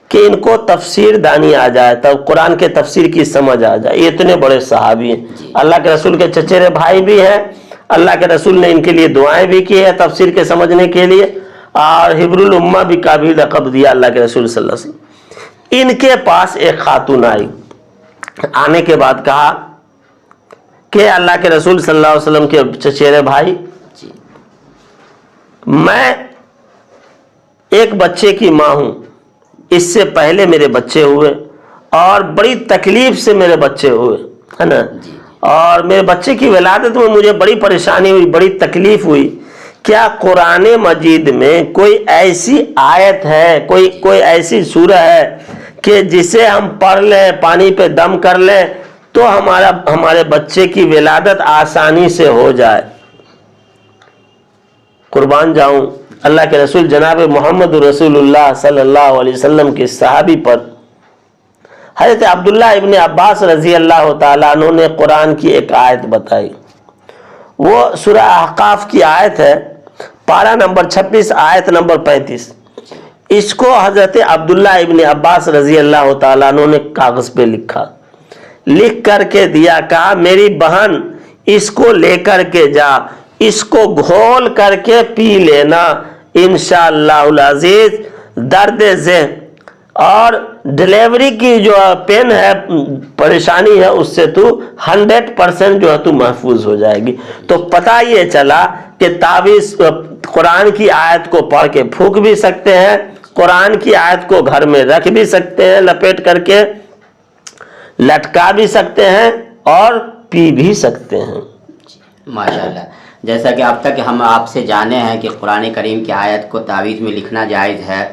[SPEAKER 2] کہ ان کو تفسیر دانی آ جائے، تب قرآن کے تفسیر کی سمجھ آ جائے۔ یہ اتنے بڑے صحابی ہیں، اللہ کے رسول کے چچیرے بھائی بھی ہیں، اللہ کے رسول نے ان کے لیے دعائیں بھی کی ہے تفسیر کے سمجھنے کے لیے، اور حبر الامہ بھی کا بھی لقب دیا اللہ کے رسول صلی اللہ علیہ وسلم۔ ان کے پاس ایک خاتون آئی، آنے کے بعد کہا کہ اللہ کے رسول صلی اللہ علیہ وسلم کے چچیرے بھائی، میں ایک بچے کی ماں ہوں، اس سے پہلے میرے بچے ہوئے اور بڑی تکلیف سے میرے بچے ہوئے، ہے نا، اور میرے بچے کی ولادت میں مجھے بڑی پریشانی ہوئی، بڑی تکلیف ہوئی۔ کیا قرآن مجید میں کوئی ایسی آیت ہے، کوئی ایسی سورہ ہے کہ جسے ہم پڑھ لیں، پانی پہ دم کر لیں تو ہمارے بچے کی ولادت آسانی سے ہو جائے؟ قربان جاؤں اللہ کے رسول جناب محمد رسول اللہ صلی اللہ علیہ وسلم کے صحابی پر حضرت عبداللہ ابن عباس رضی اللہ تعالیٰ عنہ نے قرآن کی ایک آیت بتائی۔ وہ سورہ احقاف کی آیت ہے، پارہ نمبر 26 آیت نمبر 35۔ اس کو حضرت عبداللہ ابن عباس رضی اللہ تعالیٰ عنہ نے کاغذ پہ لکھا، لکھ کر کے دیا، کہا میری بہن اس کو لے کر کے جا، اس کو گھول کر کے پی لینا، انشاءاللہ العزیز درد ذہن اور ڈیلیوری کی جو پین ہے، پریشانی ہے، اس سے تو 100% جو ہے تو محفوظ ہو جائے گی۔ تو پتہ یہ چلا کہ تعویذ قرآن کی آیت کو پڑھ کے پھونک بھی سکتے ہیں، قرآن کی آیت کو گھر میں رکھ بھی سکتے ہیں لپیٹ کر کے، لٹکا بھی سکتے ہیں اور پی بھی سکتے ہیں۔
[SPEAKER 1] ماشاءاللہ، جیسا کہ اب تک ہم آپ سے جانے ہیں کہ قرآن کریم کی آیت کو تعویذ میں لکھنا جائز ہے،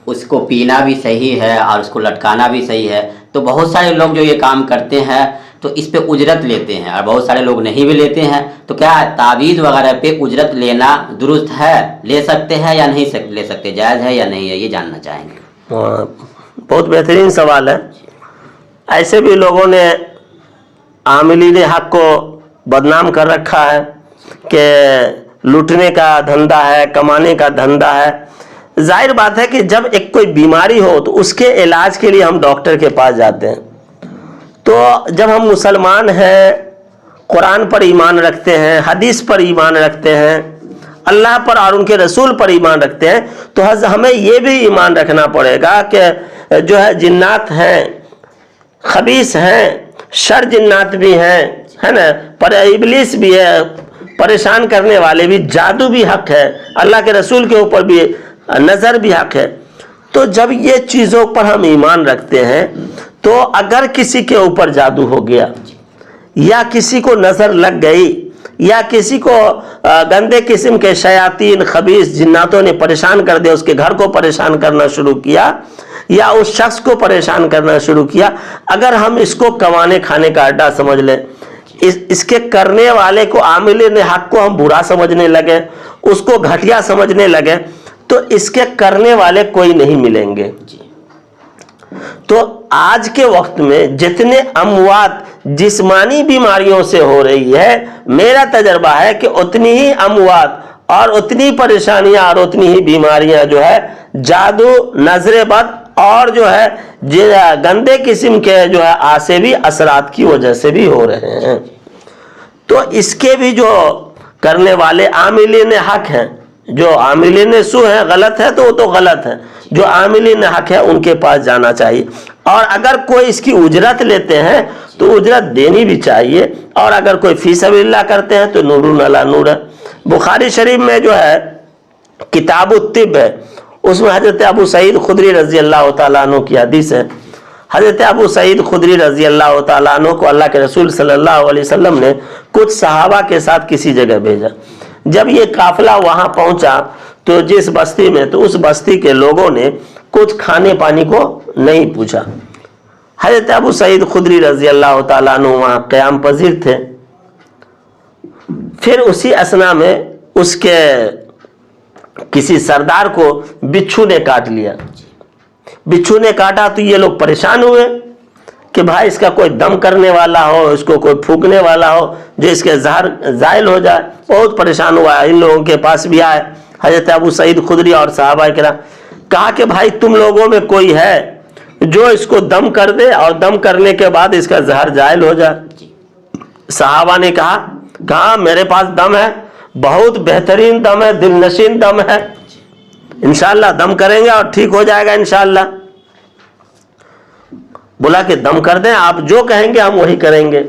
[SPEAKER 1] اس کو پینا بھی صحیح ہے اور اس کو لٹکانا بھی صحیح ہے، تو بہت سارے لوگ جو یہ کام کرتے ہیں تو اس پہ اجرت لیتے ہیں، اور بہت سارے لوگ نہیں بھی لیتے ہیں، تو کیا تعویذ وغیرہ پہ اجرت لینا درست ہے؟ لے سکتے ہیں یا نہیں لے سکتے؟ جائز ہے یا نہیں ہے؟ یہ جاننا چاہیں گے۔
[SPEAKER 2] بہت بہترین سوال ہے۔ ایسے بھی لوگوں نے عاملین حق کو بدنام کر رکھا ہے کہ لوٹنے کا دھندا ہے، کمانے کا دھندا ہے، ظاہر بات ہے کہ جب ایک کوئی بیماری ہو تو اس کے علاج کے لیے ہم ڈاکٹر کے پاس جاتے ہیں. تو جب ہم مسلمان ہیں, قرآن پر ایمان رکھتے ہیں, حدیث پر ایمان رکھتے ہیں, اللہ پر اور ان کے رسول پر ایمان رکھتے ہیں, تو ہمیں یہ بھی ایمان رکھنا پڑے گا کہ جو ہے جنات ہیں, خبیث ہیں, شر جنات بھی ہیں, ہے نا, پر ابلیس بھی ہے, پریشان کرنے والے بھی, جادو بھی حق ہے, اللہ کے رسول کے اوپر بھی نظر بھی حق ہے. تو جب یہ چیزوں پر ہم ایمان رکھتے ہیں تو اگر کسی کے اوپر جادو ہو گیا یا کسی کو نظر لگ گئی یا کسی کو گندے قسم کے شیاطین خبیث جناتوں نے پریشان کر دیا, اس کے گھر کو پریشان کرنا شروع کیا یا اس شخص کو پریشان کرنا شروع کیا, اگر ہم اس کو کمانے کھانے کا اڈا سمجھ لیں, اس کے کرنے والے کو عاملین حق کو ہم برا سمجھنے لگے, اس کو گھٹیا سمجھنے لگے, تو اس کے کرنے والے کوئی نہیں ملیں گے. تو آج کے وقت میں جتنے اموات جسمانی بیماریوں سے ہو رہی ہے, میرا تجربہ ہے کہ اتنی ہی اموات اور اتنی پریشانیاں اور اتنی ہی بیماریاں جو ہے جادو, نظر بد اور جو ہے گندے قسم کے جو ہے آسیبی اثرات کی وجہ سے بھی ہو رہے ہیں. تو اس کے بھی جو کرنے والے عاملین حق ہیں, جو عاملین سو ہیں, غلط ہے تو وہ تو غلط ہے, جو عاملین حق ہے ان کے پاس جانا چاہیے. اور اگر کوئی اس کی اجرت لیتے ہیں تو اجرت دینی بھی چاہیے, اور اگر کوئی فی سبیل اللہ کرتے ہیں تو نور علی نور ہے. بخاری شریف میں جو ہے کتاب الطب ہے, اس میں حضرت ابو سعید خدری رضی اللہ تعالیٰ عنہ کی حدیث ہے. حضرت ابو سعید خدری رضی اللہ تعالیٰ عنہ کو اللہ کے رسول صلی اللہ علیہ وسلم نے کچھ صحابہ کے ساتھ کسی جگہ بھیجا. جب یہ قافلہ وہاں پہنچا تو جس بستی میں, تو اس بستی کے لوگوں نے کچھ کھانے پانی کو نہیں پوچھا. حضرت ابو سعید خدری رضی اللہ تعالیٰ عنہ وہاں قیام پذیر تھے. پھر اسی اثنا میں اس کے کسی سردار کو بچھو نے کاٹ لیا. بچھو نے کاٹا تو یہ لوگ پریشان ہوئے کہ بھائی اس کا کوئی دم کرنے والا ہو, اس کو کوئی پھونکنے والا ہو جو اس کے زہر زائل ہو جائے. بہت پریشان ہوا, ان لوگوں کے پاس بھی آئے حضرت ابو سعید خدری اور صحابہ کرام, کہا کہ بھائی تم لوگوں میں کوئی ہے جو اس کو دم کر دے اور دم کرنے کے بعد اس کا زہر زائل ہو جائے. صحابہ نے کہا میرے پاس دم ہے, بہت بہترین دم ہے, دل نشین دم ہے, انشاءاللہ دم کریں گے اور ٹھیک ہو جائے گا انشاءاللہ. بولا کہ دم کر دیں, آپ جو کہیں گے ہم وہی کریں گے.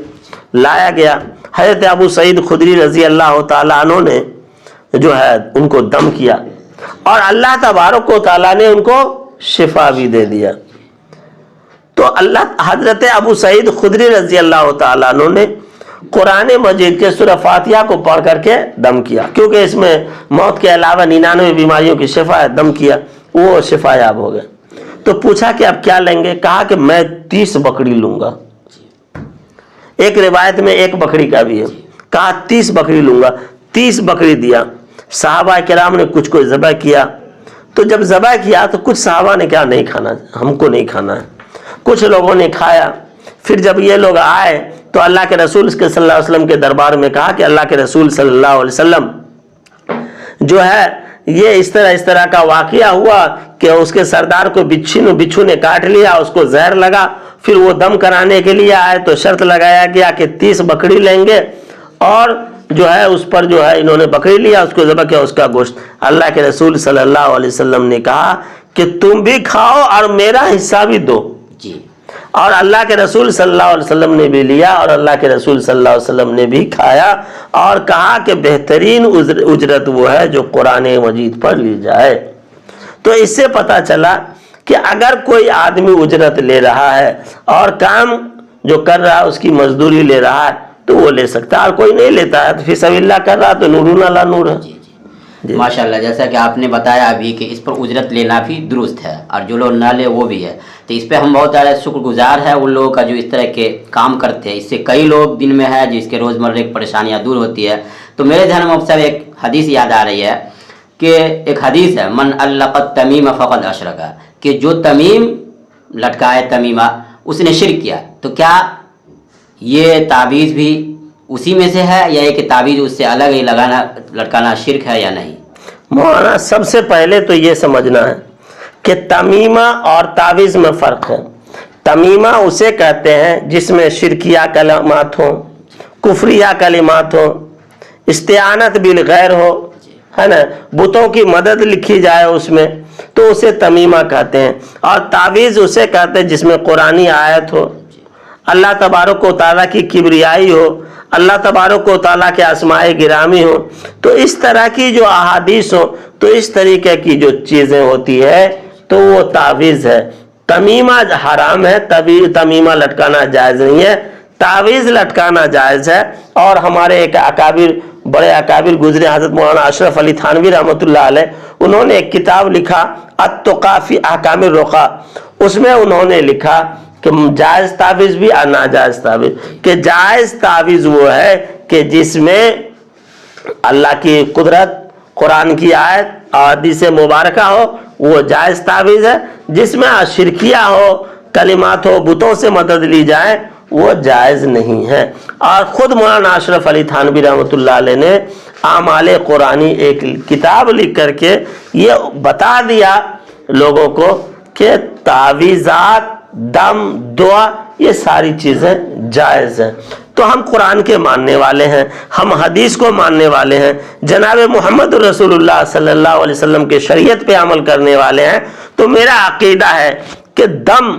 [SPEAKER 2] لایا گیا, حضرت ابو سعید خدری رضی اللہ تعالیٰ عنہ نے جو ہے ان کو دم کیا, اور اللہ تبارک و تعالیٰ نے ان کو شفا بھی دے دیا. تو حضرت ابو سعید خدری رضی اللہ تعالیٰ عنہ نے قرآن مجید کے سورہ فاتحہ کو پڑھ کر کے دم کیا, کیونکہ اس میں موت کے علاوہ 99 بیماریوں کی شفا ہے. دم کیا, وہ شفا یاب ہو گئے. تو پوچھا کہ اب کیا لیں گے؟ کہا کہ میں 30 بکری لوں گا. ایک روایت میں 1 بکری کا بھی ہے, کہا 30 بکری لوں گا. 30 بکری دیا. صحابہ کرام نے کچھ کو ذبح کیا. تو جب ذبح کیا تو کچھ صحابہ نے کہا نہیں کھانا, ہم کو نہیں کھانا ہے. کچھ لوگوں نے کھایا. پھر جب یہ لوگ آئے تو اللہ کے رسول صلی اللہ علیہ وسلم کے دربار میں کہا کہ اللہ کے رسول صلی اللہ علیہ وسلم جو ہے یہ اس طرح کا واقعہ ہوا کہ اس کے سردار کو بچھو نے کاٹ لیا, اس کو زہر لگا. پھر وہ دم کرانے کے لیے آئے تو شرط لگایا گیا کہ 30 بکری لیں گے, اور جو ہے اس پر جو ہے انہوں نے بکری لیا, اس کو ذبح کیا, اس کا گوشت. اللہ کے رسول صلی اللہ علیہ وسلم نے کہا کہ تم بھی کھاؤ اور میرا حصہ بھی دو.
[SPEAKER 1] جی.
[SPEAKER 2] اور اللہ کے رسول صلی اللہ علیہ وسلم نے بھی لیا, اور اللہ کے رسول صلی اللہ علیہ وسلم نے بھی کھایا, اور کہا کہ بہترین اجرت وہ ہے جو قرآن مجید پر لی جائے. تو اس سے پتہ چلا کہ اگر کوئی آدمی اجرت لے رہا ہے اور کام جو کر رہا ہے اس کی مزدوری لے رہا ہے تو وہ لے سکتا ہے, اور کوئی نہیں لیتا ہے تو فی سبیل اللہ کر رہا تو نور علی نور ہے.
[SPEAKER 1] جی. ماشاءاللہ, جیسا کہ آپ نے بتایا ابھی کہ اس پر اجرت لینا بھی درست ہے, اور جو لوگ نہ لے وہ بھی ہے. تو اس پہ ہم بہت زیادہ شکر گزار ہیں ان لوگوں کا جو اس طرح کے کام کرتے ہیں. اس سے کئی لوگ دن میں ہے جس کے روزمرہ کی پریشانیاں دور ہوتی ہے. تو میرے ذہن میں صاحب ایک حدیث یاد آ رہی ہے کہ ایک حدیث ہے, من علق التمیم فقد اشرک, کہ جو تمیم لٹکائے تمیمہ اس نے شرک کیا. تو کیا یہ تعویذ بھی اسی میں سے ہے, یا یہ کہ تعویذ اس سے الگ ہی لٹکانا شرک ہے یا نہیں؟
[SPEAKER 2] مولانا سب سے پہلے تو یہ سمجھنا ہے کہ تمیمہ اور تعویذ میں فرق ہے. تمیمہ اسے کہتے ہیں جس میں شرکیہ کلمات ہوں، کفریہ کلمات ہوں، استعانت بالغیر ہو، ہے نا، بتوں کی مدد لکھی جائے اس میں، تو اسے تمیمہ کہتے ہیں. اور تعویذ اسے کہتے ہیں جس میں قرآنی آیت ہو، اللہ تبارک و تعالیٰ کی کبریائی ہو، اللہ تبارک و تعالیٰ کے اسماء گرامی ہو. تو اس طرح کی جو احادیث ہو، تو اس طریقے کی جو چیزیں ہوتی ہے تو وہ تعویذ ہے. تمیمہ حرام ہے، تمیمہ لٹکانا جائز نہیں ہے، تعویذ لٹکانا جائز ہے. اور ہمارے ایک اکابر، بڑے اکابر گزرے، حضرت مولانا اشرف علی تھانوی رحمۃ اللہ علیہ، انہوں نے ایک کتاب لکھا التقیٰ فی احکام الرقیٰ. اس میں انہوں نے لکھا کہ جائز تعویذ بھی اور ناجائز تعویذ، کہ جائز تعویذ وہ ہے کہ جس میں اللہ کی قدرت، قرآن کی آیت اور حدیث مبارکہ ہو، وہ جائز تعویذ ہے. جس میں شرکیہ ہو، کلمات ہو، بتوں سے مدد لی جائے، وہ جائز نہیں ہے. اور خود مولانا اشرف علی تھانوی رحمۃ اللہ علیہ نے اعمال قرآنی ایک کتاب لکھ کر کے یہ بتا دیا لوگوں کو کہ تعویذات، دم، دعا، یہ ساری چیزیں جائز ہیں. تو ہم قرآن کے ماننے والے ہیں، ہم حدیث کو ماننے والے ہیں، جناب محمد رسول اللہ صلی اللہ علیہ وسلم کے شریعت پہ عمل کرنے والے ہیں. تو میرا عقیدہ ہے کہ دم،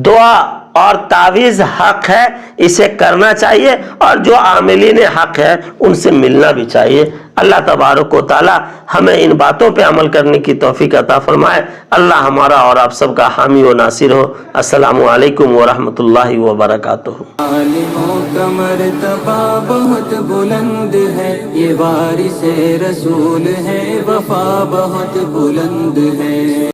[SPEAKER 2] دعا اور تعویذ حق ہے، اسے کرنا چاہیے، اور جو عاملین حق ہے ان سے ملنا بھی چاہیے. اللہ تبارک و تعالی ہمیں ان باتوں پہ عمل کرنے کی توفیق عطا فرمائے. اللہ ہمارا اور آپ سب کا حامی و ناصر ہو. السلام علیکم ورحمۃ اللہ وبرکاتہ.
[SPEAKER 3] عالموں کا مرتبہ بہت بلند ہے، یہ وارث رسول ہے، وفا بہت بلند ہے.